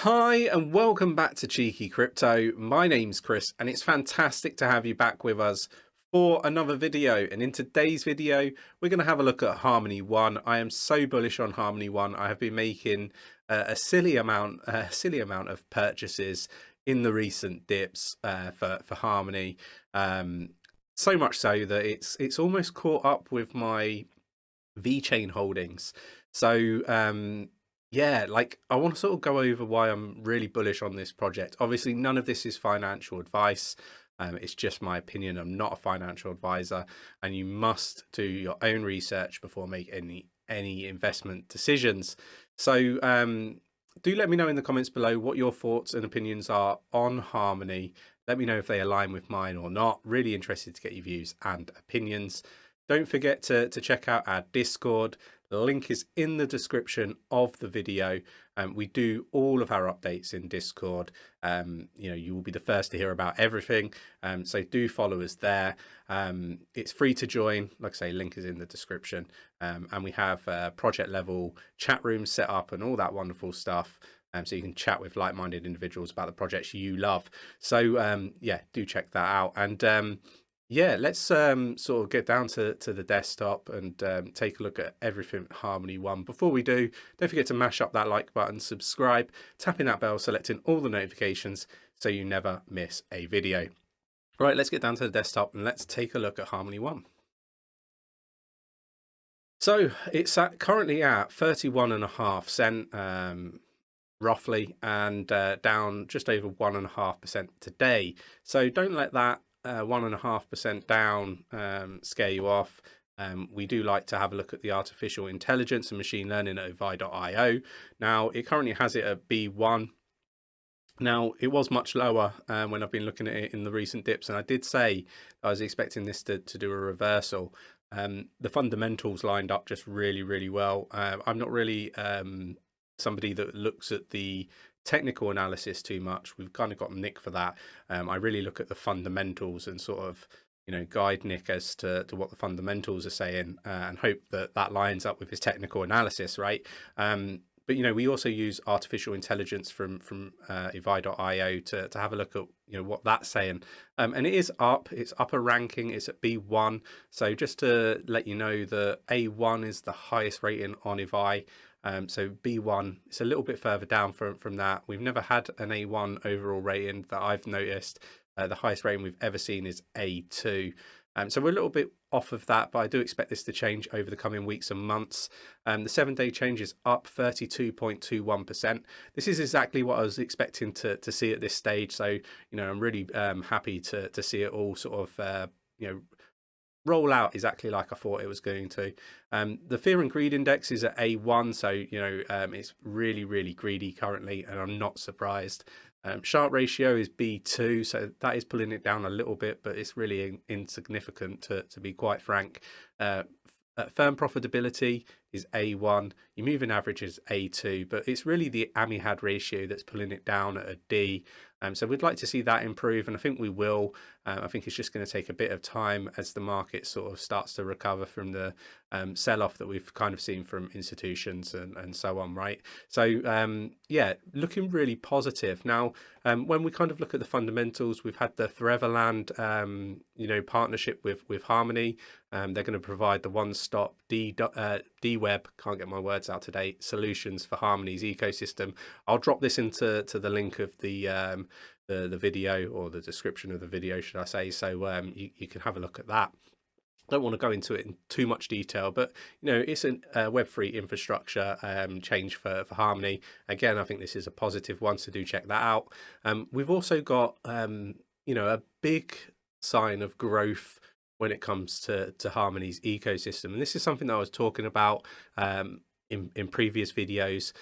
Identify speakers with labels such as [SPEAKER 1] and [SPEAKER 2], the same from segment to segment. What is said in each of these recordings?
[SPEAKER 1] Hi and welcome back to Cheeky Crypto. My name's Chris and it's fantastic to have you back with us for another video. And in today's video, we're going to have a look at Harmony One. I am so bullish on Harmony One. I have been making a silly amount of purchases in the recent dips for Harmony. So much so that it's almost caught up with my VeChain holdings. So yeah, like I want to sort of go over why I'm really bullish on this project. Obviously, none of this is financial advice. It's just my opinion. I'm not a financial advisor, and you must do your own research before making any investment decisions. So do let me know in the comments below what your thoughts and opinions are on Harmony. Let me know if they align with mine or not. Really interested to get your views and opinions. Don't forget to check out our Discord. The link is in the description of the video. We do all of our updates in Discord. You will be the first to hear about everything. So do follow us there. It's free to join. Like I say, link is in the description. And we have project level chat rooms set up and all that wonderful stuff. So you can chat with like-minded individuals about the projects you love. So yeah, do check that out. And yeah, let's sort of get down to the desktop and take a look at everything Harmony One. Before we do, don't forget to mash up that like button, subscribe, tapping that bell, selecting all the notifications so you never miss a video. Right, let's get down to the desktop and let's take a look at Harmony One. So it's currently at 31.5 cent roughly, and down just over 1.5% today. So don't let that 1.5% down scare you off. We do like to have a look at the artificial intelligence and machine learning at advice.io. Now it currently has it at B1. Now it was much lower when I've been looking at it in the recent dips, and I did say I was expecting this to do a reversal. The fundamentals lined up just really well. I'm not really somebody that looks at the technical analysis too much. We've kind of got Nick for that. I really look at the fundamentals and sort of, guide Nick as to what the fundamentals are saying, and hope that that lines up with his technical analysis, right? But we also use artificial intelligence from advice.io to have a look at what that's saying, and it is up. It's up a ranking. It's at B1. So just to let you know, the A1 is the highest rating on advice. So B1, it's a little bit further down from that. We've never had an A1 overall rating that I've noticed. The highest rating we've ever seen is A2. So we're a little bit off of that, but I do expect this to change over the coming weeks and months. The 7-day change is up 32.21%. This is exactly what I was expecting to see at this stage. So, I'm really happy to see it all sort of, roll out exactly like I thought it was going to. The fear and greed index is at A1, so it's really greedy currently, and I'm not surprised. Sharp ratio is B2, so that is pulling it down a little bit, but it's really insignificant to be quite frank. Firm profitability is A1. Your moving average is A2, but it's really the AMI-HAD ratio that's pulling it down at a D. So we'd like to see that improve, and I think we will. I think it's just going to take a bit of time as the market sort of starts to recover from the sell-off that we've kind of seen from institutions and so on, right? So yeah, looking really positive. Now, when we kind of look at the fundamentals, we've had the Foreverland partnership with Harmony. They're going to provide the one-stop DWeb, can't get my words out today, solutions for Harmony's ecosystem. I'll drop this into the link of the video, or the description of the video, should I say, so you can have a look at that. Don't want to go into it in too much detail, but it's a Web3 infrastructure change for Harmony. Again, I think this is a positive one, so do check that out. We've also got a big sign of growth when it comes to Harmony's ecosystem, and this is something that I was talking about in previous videos.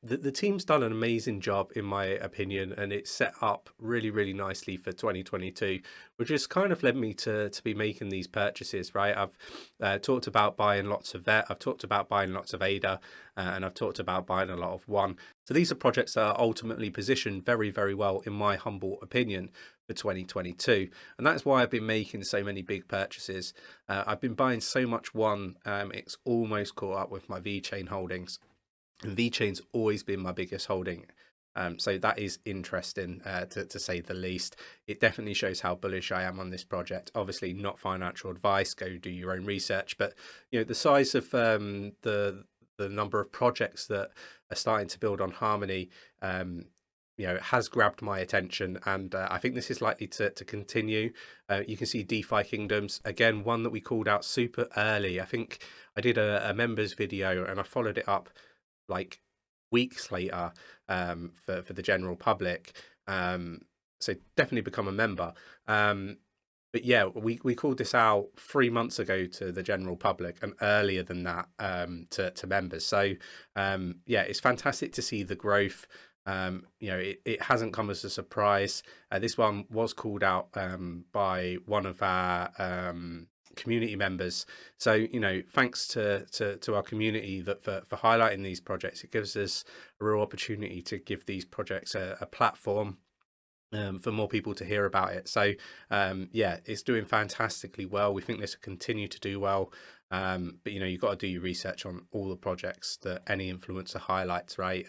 [SPEAKER 1] The team's done an amazing job, in my opinion, and it's set up really nicely for 2022, which has kind of led me to be making these purchases, right? I've talked about buying lots of VET, I've talked about buying lots of ADA, and I've talked about buying a lot of One. So these are projects that are ultimately positioned very well, in my humble opinion, for 2022, and that's why I've been making so many big purchases. I've been buying so much One, it's almost caught up with my VeChain holdings. And VeChain's always been my biggest holding. So that is interesting to say the least. It definitely shows how bullish I am on this project. Obviously not financial advice, go do your own research, but the size of the number of projects that are starting to build on Harmony has grabbed my attention, and I think this is likely to continue. You can see DeFi Kingdoms, again, one that we called out super early. I think I did a members video and I followed it up like weeks later for the general public. So definitely become a member. But yeah, we called this out 3 months ago to the general public, and earlier than that to members. So yeah, it's fantastic to see the growth. It hasn't come as a surprise. This one was called out by one of our community members. So thanks to our community that for highlighting these projects. It gives us a real opportunity to give these projects a platform for more people to hear about it. So yeah, it's doing fantastically well. We think this will continue to do well. But you've got to do your research on all the projects that any influencer highlights, right?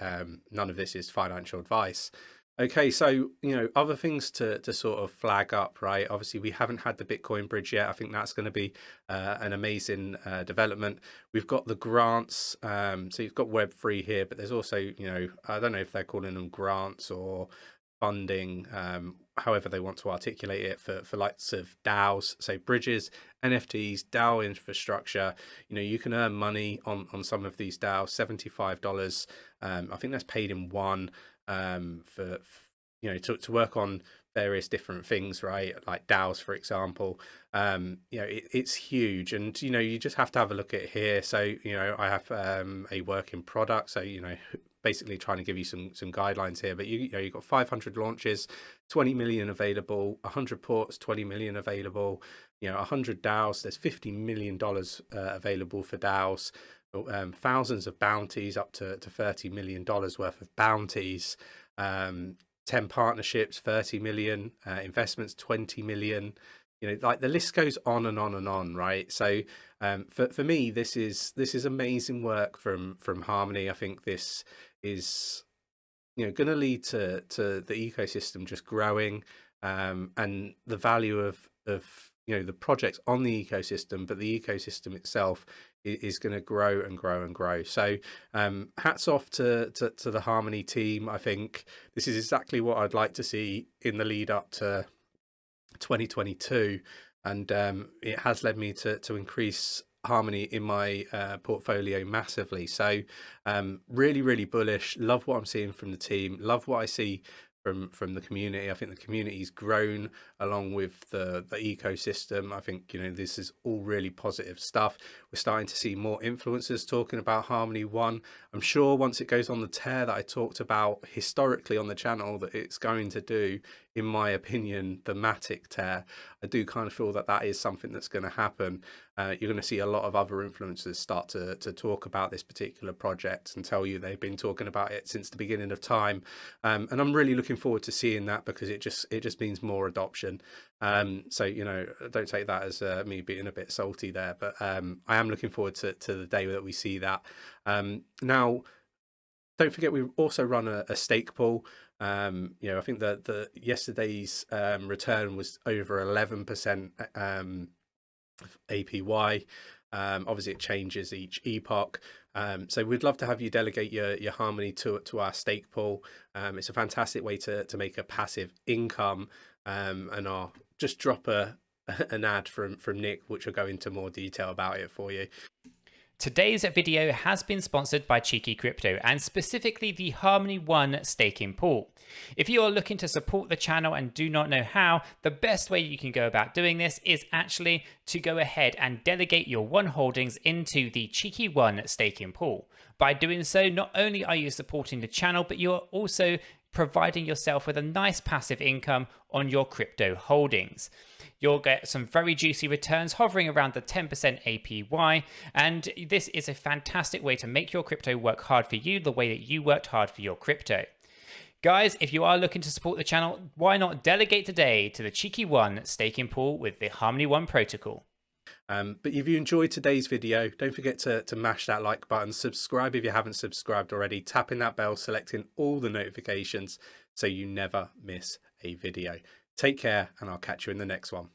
[SPEAKER 1] None of this is financial advice. Okay, so other things to sort of flag up, right? Obviously we haven't had the Bitcoin bridge yet. I think that's going to be an amazing development. We've got the grants, so you've got Web3 here, but there's also I don't know if they're calling them grants or funding, however they want to articulate it, for likes of DAOs, so bridges, NFTs, DAO infrastructure. You can earn money on some of these DAOs, $75. I think that's paid in one for to work on various different things, right? Like DAOs, for example. It's huge, and you just have to have a look at it here. So I have a working product, so basically trying to give you some guidelines here, but you've got 500 launches, 20 million available, 100 ports, 20 million available, 100 DAOs, there's $50 million available for DAOs, thousands of bounties, up to $30 million worth of bounties, 10 partnerships, 30 million, investments, 20 million. Like the list goes on and on and on, right? So for me, this is amazing work from Harmony. I think this is going to lead to the ecosystem just growing, and the value of the projects on the ecosystem, but the ecosystem itself is going to grow and grow and grow. So hats off to the Harmony team. I think this is exactly what I'd like to see in the lead up to 2022, and it has led me to increase Harmony in my portfolio massively. So really bullish. Love what I'm seeing from the team, love what I see from the community. I think the community's grown along with the ecosystem. I think this is all really positive stuff. We're starting to see more influencers talking about Harmony One. I'm sure once it goes on the tear that I talked about historically on the channel, that it's going to do, in my opinion, the 𝗕𝗃𝗪 tear. I do kind of feel that is something that's going to happen. You're going to see a lot of other influencers start to talk about this particular project and tell you they've been talking about it since the beginning of time. And I'm really looking forward to seeing that, because it just means more adoption. So don't take that as me being a bit salty there, but I am looking forward to the day that we see that. Now, don't forget, we also run a stake pool. I think that the yesterday's return was over 11% APY. Obviously it changes each epoch. So we'd love to have you delegate your Harmony to our stake pool. It's a fantastic way to make a passive income. And I'll just drop an ad from Nick, which will go into more detail about it for you.
[SPEAKER 2] Today's video has been sponsored by Cheeky Crypto, and specifically the Harmony One staking pool. If you are looking to support the channel and do not know how, the best way you can go about doing this is actually to go ahead and delegate your One holdings into the Cheeky One staking pool. By doing so, not only are you supporting the channel, but you're also providing yourself with a nice passive income on your crypto holdings. You'll get some very juicy returns hovering around the 10% APY, and this is a fantastic way to make your crypto work hard for you the way that you worked hard for your crypto. Guys, if you are looking to support the channel, why not delegate today to the Cheeky One staking pool with the Harmony One protocol?
[SPEAKER 1] But if you enjoyed today's video, don't forget to mash that like button, subscribe if you haven't subscribed already, tapping that bell, selecting all the notifications so you never miss a video. Take care, and I'll catch you in the next one.